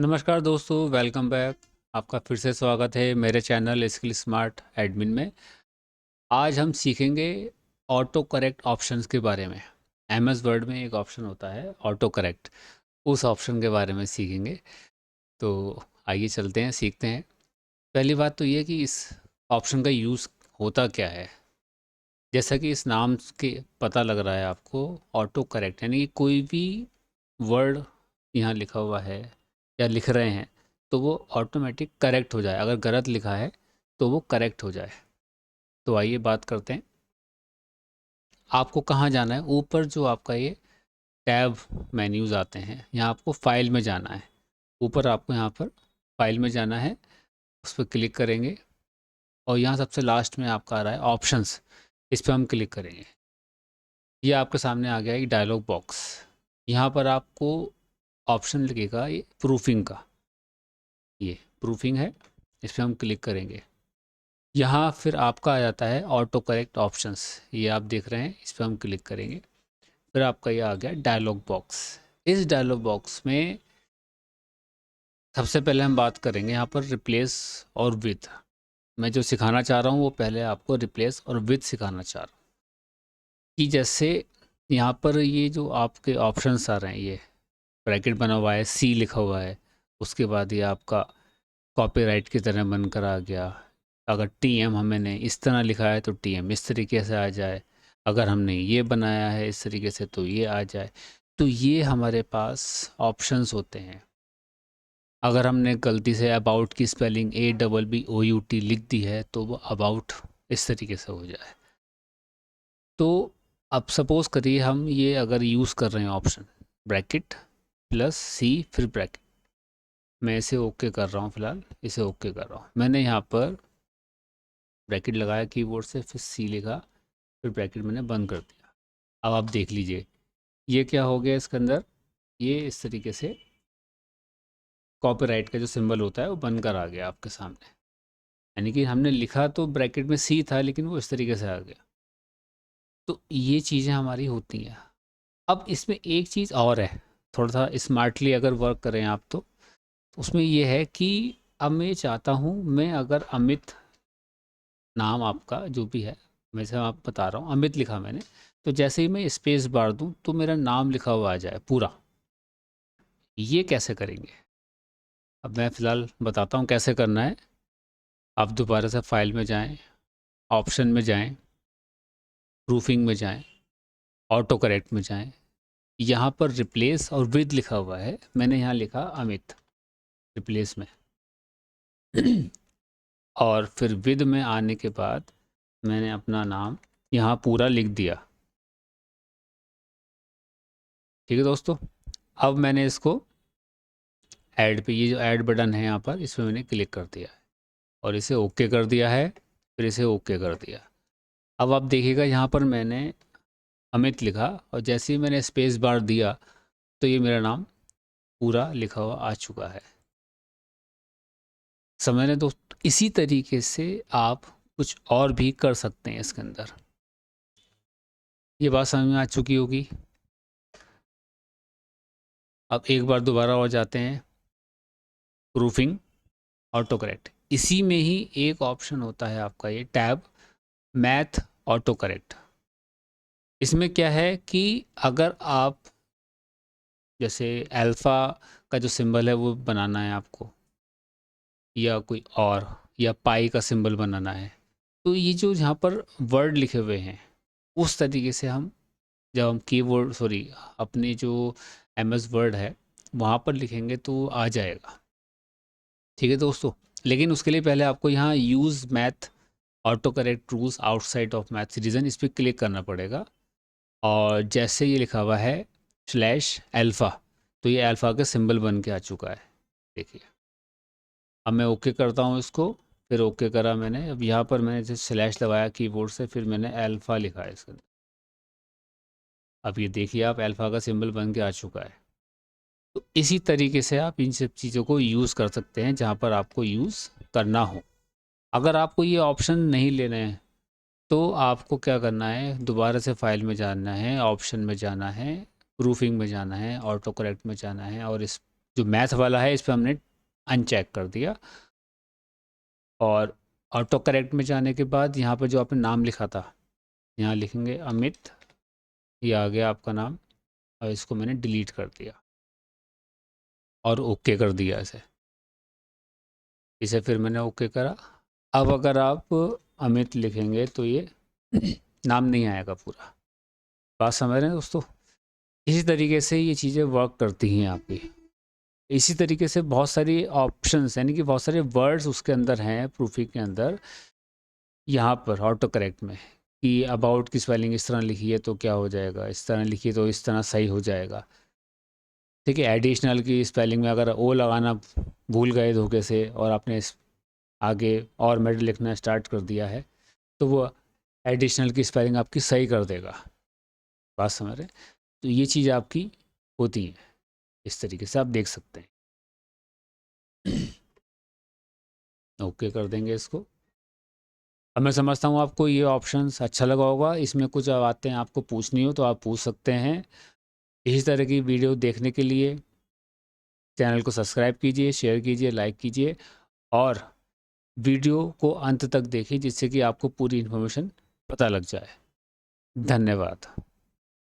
नमस्कार दोस्तों, welcome back. आपका फिर से स्वागत है मेरे चैनल स्किल स्मार्ट एडमिन में। आज हम सीखेंगे ऑटो करेक्ट ऑप्शंस के बारे में। एमएस वर्ड में एक ऑप्शन होता है ऑटो करेक्ट, उस ऑप्शन के बारे में सीखेंगे। तो आइए चलते हैं, सीखते हैं। पहली बात तो ये कि इस ऑप्शन का यूज़ होता क्या है। जैसा कि इस नाम के पता लग रहा है आपको, ऑटो करेक्ट यानी कि कोई भी वर्ड यहाँ लिखा हुआ है या लिख रहे हैं तो वो ऑटोमेटिक करेक्ट हो जाए। अगर गलत लिखा है तो वो करेक्ट हो जाए। तो आइए बात करते हैं। आपको कहाँ जाना है? ऊपर जो आपका ये टैब मेन्यूज़ आते हैं, यहाँ आपको फाइल में जाना है। ऊपर आपको यहाँ पर फाइल में जाना है, उस पर क्लिक करेंगे और यहाँ सबसे लास्ट में आपका आ रहा है ऑप्शंस, इस पर हम क्लिक करेंगे। ये आपके सामने आ गया एक डायलॉग बॉक्स। यहाँ पर आपको ऑप्शन लगेगा ये प्रूफिंग का, ये प्रूफिंग है, इस पर हम क्लिक करेंगे। यहाँ फिर आपका आ जाता है ऑटो करेक्ट ऑप्शंस, ये आप देख रहे हैं, इस पर हम क्लिक करेंगे। फिर आपका ये आ गया डायलॉग बॉक्स। इस डायलॉग बॉक्स में सबसे पहले हम बात करेंगे यहाँ पर रिप्लेस और विथ। मैं जो सिखाना चाह रहा हूँ वो पहले आपको रिप्लेस और विथ सिखाना चाह रहा हूँ। कि जैसे यहाँ पर ये जो आपके ऑप्शंस आ रहे हैं, ये ब्रैकेट बना हुआ है, सी लिखा हुआ है, उसके बाद ये आपका कॉपीराइट की तरह बनकर आ गया। अगर टी एम हमने इस तरह लिखा है तो टी एम इस तरीके से आ जाए। अगर हमने ये बनाया है इस तरीके से तो ये आ जाए। तो ये हमारे पास ऑप्शंस होते हैं। अगर हमने गलती से अबाउट की स्पेलिंग ABBOUT लिख दी है तो वो अबाउट इस तरीके से हो जाए। तो अब सपोज़ करिए हम ये अगर यूज़ कर रहे हैं ऑप्शन ब्रैकेट प्लस सी फिर ब्रैकेट, मैं इसे ओके कर रहा हूँ, फ़िलहाल इसे ओके कर रहा हूँ। मैंने यहाँ पर ब्रैकेट लगाया कीबोर्ड से, फिर सी लिखा, फिर ब्रैकेट मैंने बंद कर दिया। अब आप देख लीजिए ये क्या हो गया इसके अंदर। ये इस तरीके से कॉपीराइट का जो सिंबल होता है वो बनकर आ गया आपके सामने। यानी कि हमने लिखा तो ब्रैकेट में सी था लेकिन वो इस तरीके से आ गया। तो ये चीज़ें हमारी होती हैं। अब इसमें एक चीज़ और है, थोड़ा सा स्मार्टली अगर वर्क करें आप तो उसमें ये है कि अब मैं चाहता हूँ, मैं अगर अमित नाम आपका जो भी है, वैसे आप बता रहा हूँ, अमित लिखा मैंने, तो जैसे ही मैं स्पेस बार दूँ तो मेरा नाम लिखा हुआ आ जाए पूरा। ये कैसे करेंगे? अब मैं फ़िलहाल बताता हूँ कैसे करना है। आप दोबारा से फाइल में जाएँ, ऑप्शन में जाएँ, प्रूफिंग में जाएँ, ऑटो करेक्ट में जाएँ। यहाँ पर रिप्लेस और विद लिखा हुआ है, मैंने यहाँ लिखा अमित रिप्लेस में। और फिर विद में आने के बाद मैंने अपना नाम यहाँ पूरा लिख दिया। ठीक है दोस्तों, अब मैंने इसको ऐड पे, ये जो ऐड बटन है यहाँ पर, इसमें मैंने क्लिक कर दिया है और इसे ओके कर दिया है, फिर इसे ओके कर दिया। अब आप देखिएगा यहाँ पर मैंने अमित लिखा और जैसे ही मैंने स्पेस बार दिया तो ये मेरा नाम पूरा लिखा हुआ आ चुका है। समझ दोस्त, इसी तरीके से आप कुछ और भी कर सकते हैं इसके अंदर। ये बात समझ में आ चुकी होगी। अब एक बार दोबारा और जाते हैं, प्रूफिंग, ऑटो करेक्ट। इसी में ही एक ऑप्शन होता है आपका ये टैब मैथ ऑटो करेक्ट। इसमें क्या है कि अगर आप जैसे अल्फ़ा का जो सिंबल है वो बनाना है आपको, या कोई और, या पाई का सिंबल बनाना है, तो ये जो यहाँ पर वर्ड लिखे हुए हैं उस तरीके से हम, जब हम कीबोर्ड सॉरी अपने जो एमएस वर्ड है वहाँ पर लिखेंगे तो आ जाएगा। ठीक है दोस्तों, लेकिन उसके लिए पहले आपको यहाँ use math auto correct rules outside of math region, इस पर क्लिक करना पड़ेगा। और जैसे ये लिखा हुआ है स्लैश अल्फ़ा, तो ये अल्फ़ा का सिंबल बन के आ चुका है। देखिए, अब मैं ओके करता हूँ इसको, फिर ओके करा मैंने। अब यहाँ पर मैंने जैसे स्लैश लगाया कीबोर्ड से, फिर मैंने अल्फ़ा लिखा है इसके अंदर। अब ये देखिए आप, अल्फ़ा का सिंबल बन के आ चुका है। तो इसी तरीके से आप इन सब चीज़ों को यूज़ कर सकते हैं जहाँ पर आपको यूज़ करना हो। अगर आपको ये ऑप्शन नहीं लेने हैं तो आपको क्या करना है, दोबारा से फाइल में जाना है, ऑप्शन में जाना है, प्रूफिंग में जाना है, ऑटो करेक्ट में जाना है और इस जो मैथ वाला है इस पर हमने अनचेक कर दिया। और ऑटो करेक्ट में जाने के बाद यहाँ पर जो आपने नाम लिखा था, यहाँ लिखेंगे अमित, ये आ गया आपका नाम, और इसको मैंने डिलीट कर दिया और ओके कर दिया इसे फिर मैंने ओके करा। अब अगर आप अमित लिखेंगे तो ये नाम नहीं आएगा पूरा। बात समझ रहे हैं दोस्तों? इसी तरीके से ये चीज़ें वर्क करती हैं आपकी। इसी तरीके से बहुत सारी ऑप्शंस, यानी कि बहुत सारे वर्ड्स उसके अंदर हैं प्रूफिंग के अंदर, यहाँ पर ऑटो करेक्ट में, कि अबाउट की स्पेलिंग इस तरह लिखिए तो क्या हो जाएगा, इस तरह लिखिए तो इस तरह सही हो जाएगा। ठीक है, एडिशनल की स्पेलिंग में अगर ओ लगाना भूल गए धोखे से और आपने आगे और मेड लिखना स्टार्ट कर दिया है, तो वो एडिशनल की स्पेलिंग आपकी सही कर देगा। बात समझ रहे हैं? तो ये चीज़ आपकी होती है, इस तरीके से आप देख सकते हैं। ओके कर देंगे इसको। अब मैं समझता हूँ आपको ये ऑप्शंस अच्छा लगा होगा। इसमें कुछ बातें आपको पूछनी हो तो आप पूछ सकते हैं। इसी तरह की वीडियो देखने के लिए चैनल को सब्सक्राइब कीजिए, शेयर कीजिए, लाइक कीजिए और वीडियो को अंत तक देखिए, जिससे कि आपको पूरी इन्फॉर्मेशन पता लग जाए। धन्यवाद।